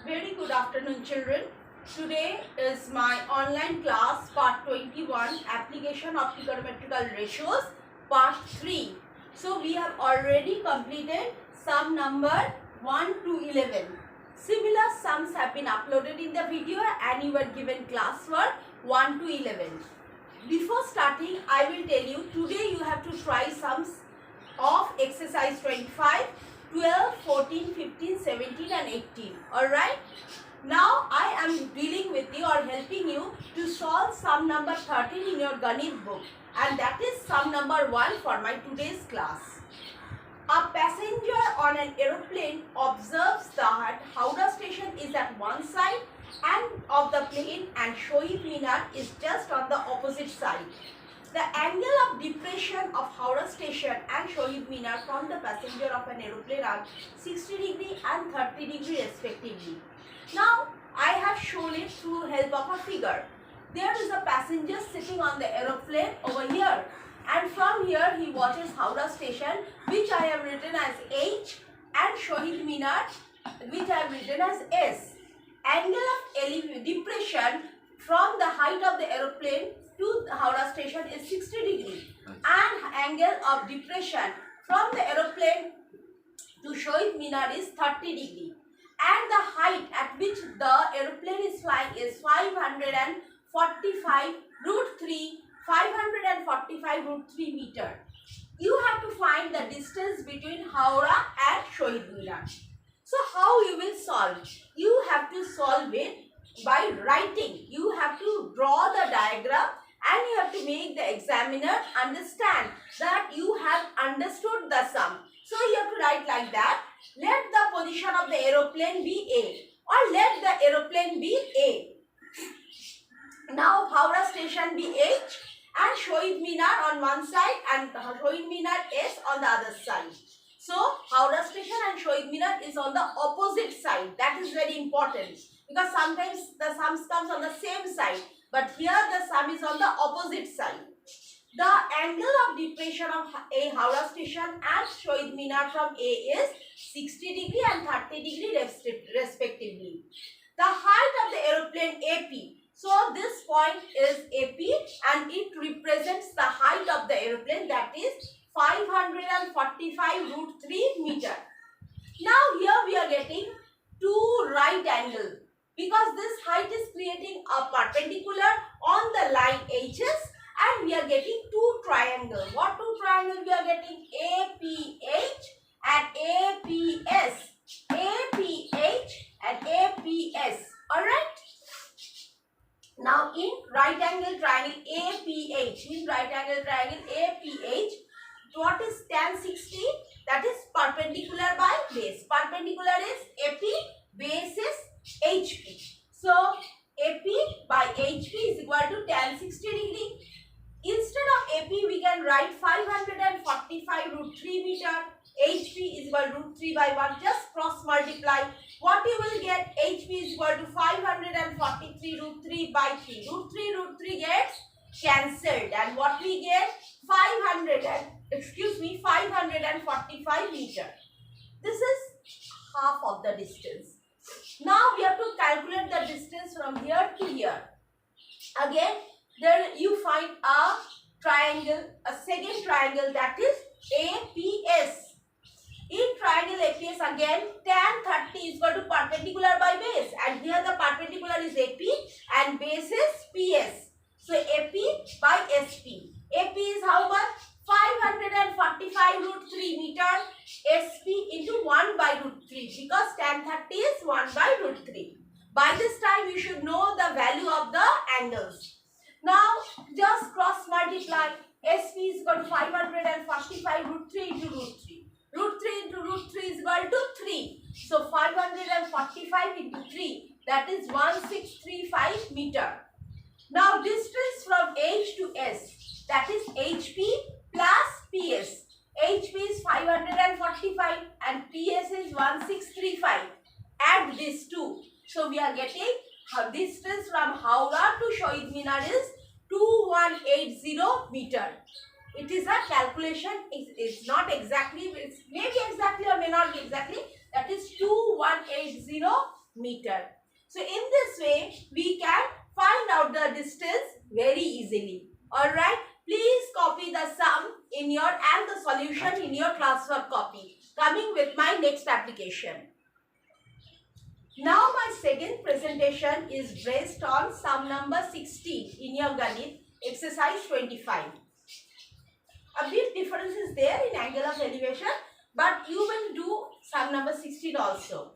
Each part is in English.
Very good afternoon, children. Today is my online class part 21, application of trigonometrical ratios, part 3. So we have already completed sum number 1 to 11. Similar sums have been uploaded in the video and you were given classwork 1 to 11. Before starting, I will tell you today you have to try sums of exercise 25, 12, 14, 15, 17 and 18. Alright. Now I am dealing with you or helping you to solve sum number 13 in your Ganit book, and that is sum number 1 for my today's class. A passenger on an aeroplane observes that Howrah station is at one side and of the plane and Shohid Minar is just on the opposite side. The angle of depression of Howrah station and Shohid Minar from the passenger of an aeroplane are 60 degree and 30 degree respectively. Now I have shown it through help of a figure. There is a passenger sitting on the aeroplane over here, and from here he watches Howrah station, which I have written as H, and Shohid Minar, which I have written as S. Angle of depression from the height of the aeroplane to the Howrah station is 60 degree, and angle of depression from the aeroplane to Shohid Minar is 30 degree, and the height at which the aeroplane is flying is 545 root 3 545 root 3 meter. You have to find the distance between Howrah and Shohid Minar. So how you will solve? You have to solve it by writing. You have to draw the diagram and you have to make the examiner understand that you have understood the sum. So you have to write like that. Let the position of the aeroplane be A, or let the aeroplane be A. Now Howrah station be H and Shohid Minar on one side and Shohid Minar S on the other side. So Howrah station and Shohid Minar is on the opposite side. That is very important because sometimes the sums comes on the same side, but here the sum is on the opposite side. The angle of depression of a Howrah station and Shohid Minar from A is 60 degree and 30 degree respectively. The height of the aeroplane AP. So this point is AP and it represents the height of the aeroplane, that is 545 root 3 meter. Now here we are getting two right angle because this height is creating a perpendicular on the line HS, and we are getting two triangle. What two triangle we are getting? APH and APS. APH and APS. Alright. Now in right angle triangle APH, what is tan 60? That is perpendicular by base. Perpendicular is AP, base is HP. So AP by HP is equal to tan 60 degree. Instead of AP, we can write 545 root 3 meter. HP is equal to root 3 by 1. Just cross multiply. What you will get? HP is equal to 543 root 3 by 3. Root 3 gets cancelled. And what we get? 545 meter. This is half of the distance. Now we have to calculate the distance from here to here. Again, there you find a triangle, a second triangle, that is APS. In triangle APS again, tan 30 is equal to perpendicular by base, and here the perpendicular is AP and base is PS. So AP by SP. AP is how much? 545 root 3 meter. SP into 1 by root 3 because tan 30 is 1 by root 3. By this time you should know the value of the angles. Now just cross multiply. SP is equal to 545 root 3 into root 3. Root 3 into root 3 is equal to 3. So 545 into 3, that is 1635 meter. Now distance from H to S, that is HP plus PS. HP is 545 and PS is 1635. Add these two. So we are getting distance from Howrah to Shohid Minar is 2180 meter. It is a calculation. It's not exactly. It's maybe exactly or may not be exactly. That is 2180 meter. So in this way, we can find out the distance very easily. Alright, please copy the sum in your and the solution in your classwork copy. Coming with my next application. Now my second presentation is based on sum number 16 in your Ganit exercise 25. A bit difference is there in angle of elevation, but you will do sum number 16 also.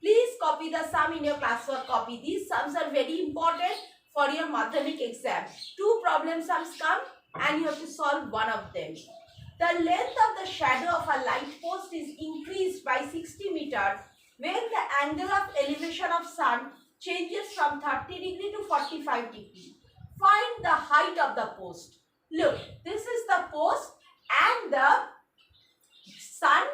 Please copy the sum in your classwork copy. These sums are very important for your Madhyamik exam. 2 problem sums come and you have to solve one of them. The length of the shadow of a light post is increased by 60 meters when the angle of elevation of sun changes from 30 degree to 45 degree. Find the height of the post. Look, this is the post and the sun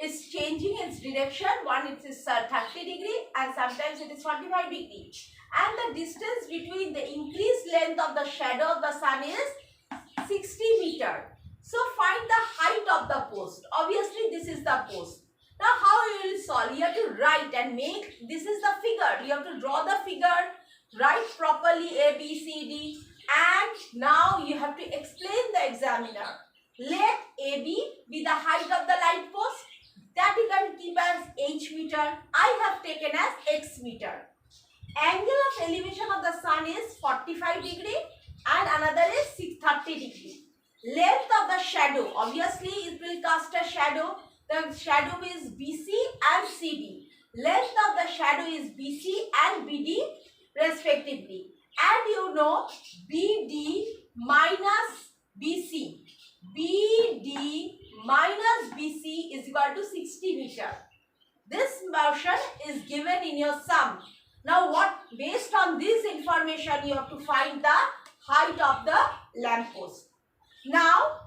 is changing its direction. One it is 30 degree and sometimes it is 45 degree. And the distance between the increased length of the shadow of the sun is 60 meter. So find the height of the post. Obviously this is the post. Now how you will solve? You have to write and make, this is the figure. You have to draw the figure, write properly A, B, C, D. And now you have to explain the examiner. Let AB be the height of the light post. That you can keep as H meter. I have taken as X meter. Angle of elevation of the sun is 45 degree and another is 30 degree. Length of the shadow, obviously it will cast a shadow. The shadow is BC and CD. Length of the shadow is BC and BD respectively. And you know BD minus BC. BD minus BC is equal to 60 meter. This motion is given in your sum. Now what, based on this information you have to find the height of the lamp post. Now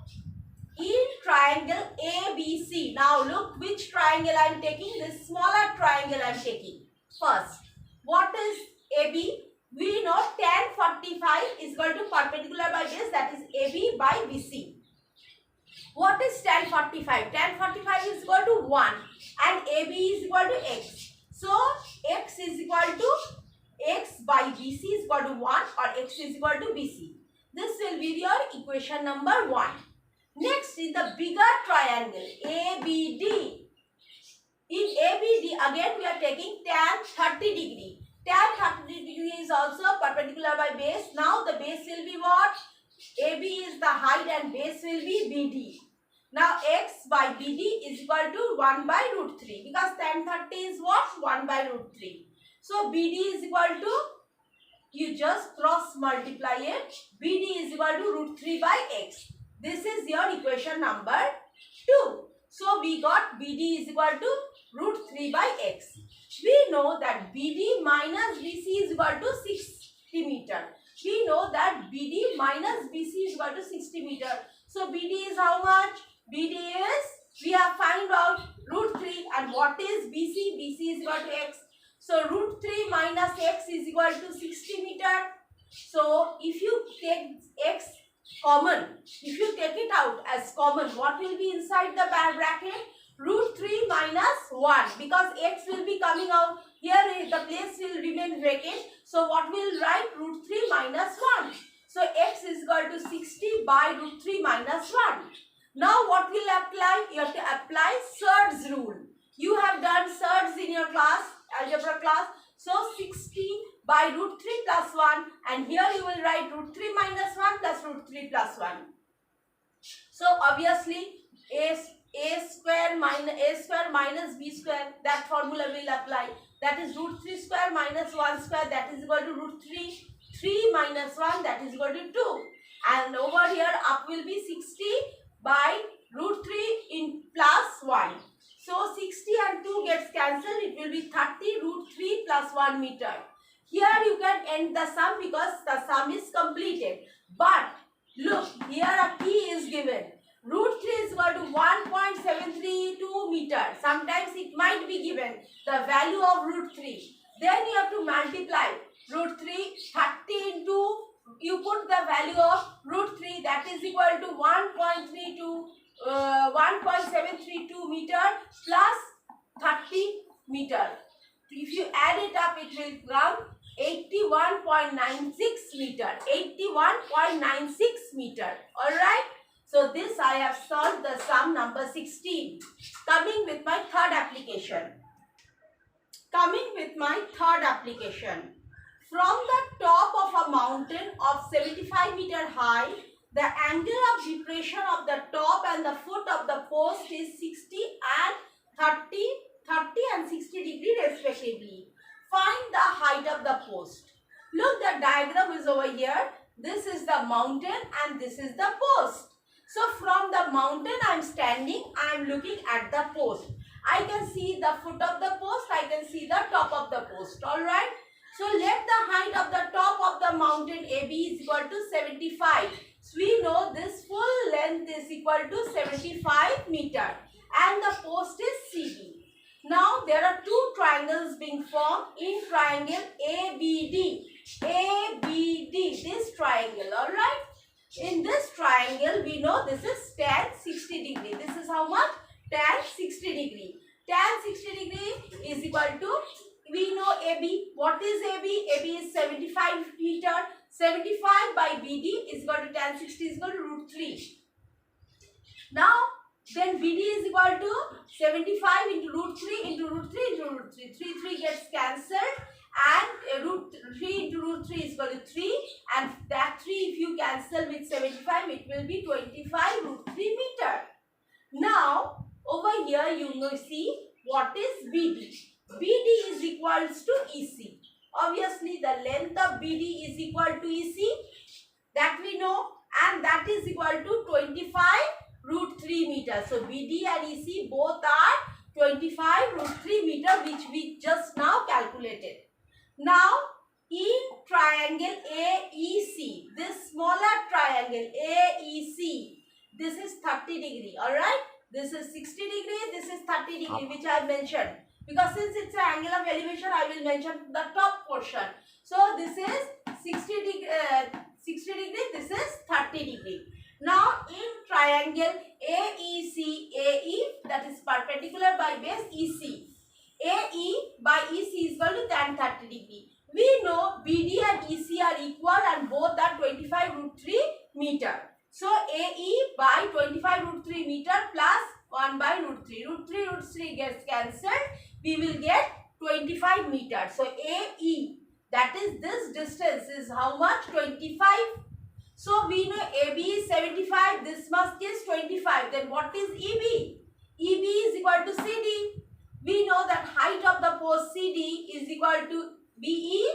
in triangle ABC, now look which triangle I am taking. This smaller triangle I am taking. First, what is AB? We know tan 45 is equal to perpendicular by base, that is AB by BC. What is tan 45? Tan 45 is equal to 1 and AB is equal to X. So X is equal to X by BC is equal to 1 or X is equal to BC. This will be your equation number 1. Next is the bigger triangle ABD. In ABD again we are taking tan 30 degree. Tan 30 degree is also perpendicular by base. Now the base will be what? AB is the height and base will be BD. Now X by BD is equal to 1 by root 3 because tan 30 is what? 1 by root 3. So BD is equal to, you just cross multiply it. BD is equal to root 3 by X. This is your equation number 2. So we got BD is equal to root 3 by X. We know that BD minus BC is equal to 60 meter. We know that BD minus BC is equal to 60 meter. So BD is how much? BD is, we have find out root 3 and what is BC? BC is equal to X. So root 3 minus X is equal to 60 meter. So if you take X common, if you take it out as common, what will be inside the bracket? Root 3 minus 1 because X will be coming out. Here the place will remain vacant. So what will write? Root 3 minus 1. So X is equal to 60 by root 3 minus 1. Now what will apply? You have to apply Surds rule. You have done Surds in your class, algebra class. So 60 by root 3 plus 1 and here you will write root 3 minus 1 plus root 3 plus 1. So obviously a square minus b square, that formula will apply. That is root 3 square minus 1 square, that is equal to root 3 minus 1, that is equal to 2. And over here up will be 60 by root 3 in plus 1. So 60 and 2 gets cancelled. It will be 30 root 3 plus 1 meter. Here you can end the sum because the sum is completed. But look, here a key is given. Root 3 is equal to 1.732 meter. Sometimes it might be given the value of root 3. Then you have to multiply root 3, 30 into, you put the value of root 3, that is equal to 1.732 meter plus 30 meter. if you add it up, it will come 81.96 meter. 81.96 meter. Alright. So this I have solved the sum number 16. Coming with my third application. From the top of a mountain of 75 meter high, the angle of depression of the top and the foot of the post is 60 and 30 and 60 degree respectively. Find the height of the post. Look, the diagram is over here. This is the mountain and this is the post. So from the mountain I am standing, I am looking at the post. I can see the foot of the post, I can see the top of the post. Alright. So let the height of the top of the mountain AB is equal to 75. So we know this full length is equal to 75 meter and the post is CD. Now there are two triangles being formed in triangle ABD. ABD, this triangle, alright. In this triangle we know this is tan 60 degree. This is how much? Tan 60 degree. Tan 60 degree is equal to, we know AB. What is AB? AB is 75 meter. 75 by BD is equal to tan 60 is equal to root 3. Now, then BD is equal to 75 into root 3 into root 3 into root 3. 3 gets cancelled and root 3 into root 3 is equal to 3. And that 3 if you cancel with 75, it will be 25 root 3 meter. Now, over here you know see what is BD. BD is equals to EC. Obviously, the length of BD is equal to EC. That we know. And that is equal to 25 root 3 meter. So, BD and EC both are 25 root 3 meter, which we just now calculated. Now, in triangle AEC, this smaller triangle AEC, this is 30 degree. Alright. This is 60 degree, this is 30 degree, which I mentioned. Because since it's an angle of elevation, I will mention the top portion. So this is 60 degree, this is 30 degree. Now in triangle AEC, AE, that is perpendicular by base EC. AE by EC is equal to tan 30 degree. We know BD and EC are equal and both are 25 root 3 meter. So AE by 25 root 3 meter plus 1 by root 3. Root 3 gets cancelled. We will get 25 meter. So AE, that is this distance is how much? 25. So we know AB is 75. This much is 25. Then what is EB? EB is equal to CD. We know that height of the post CD is equal to BE.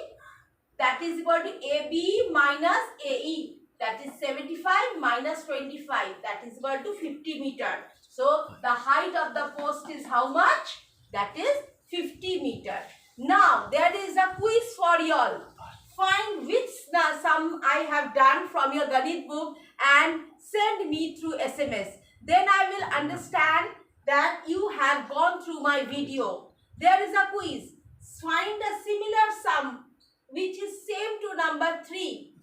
That is equal to AB minus AE. That is 75 minus 25. That is equal to 50 meter. So, the height of the post is how much? That is 50 meter. Now, there is a quiz for you all. Find which sum I have done from your Ganit book and send me through SMS. Then I will understand that you have gone through my video. There is a quiz. Find a similar sum which is same to number 3.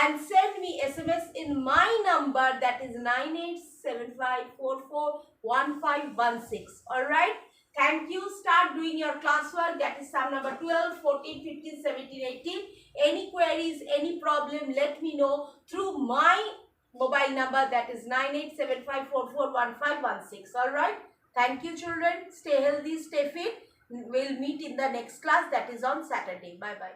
And send me SMS in my number, that is 9875441516. Alright. Thank you. Start doing your classwork. That is sum number 12, 14, 15, 17, 18. Any queries, any problem, let me know through my mobile number, that is 9875441516. Alright. Thank you, children. Stay healthy, stay fit. We'll meet in the next class, that is on Saturday. Bye-bye.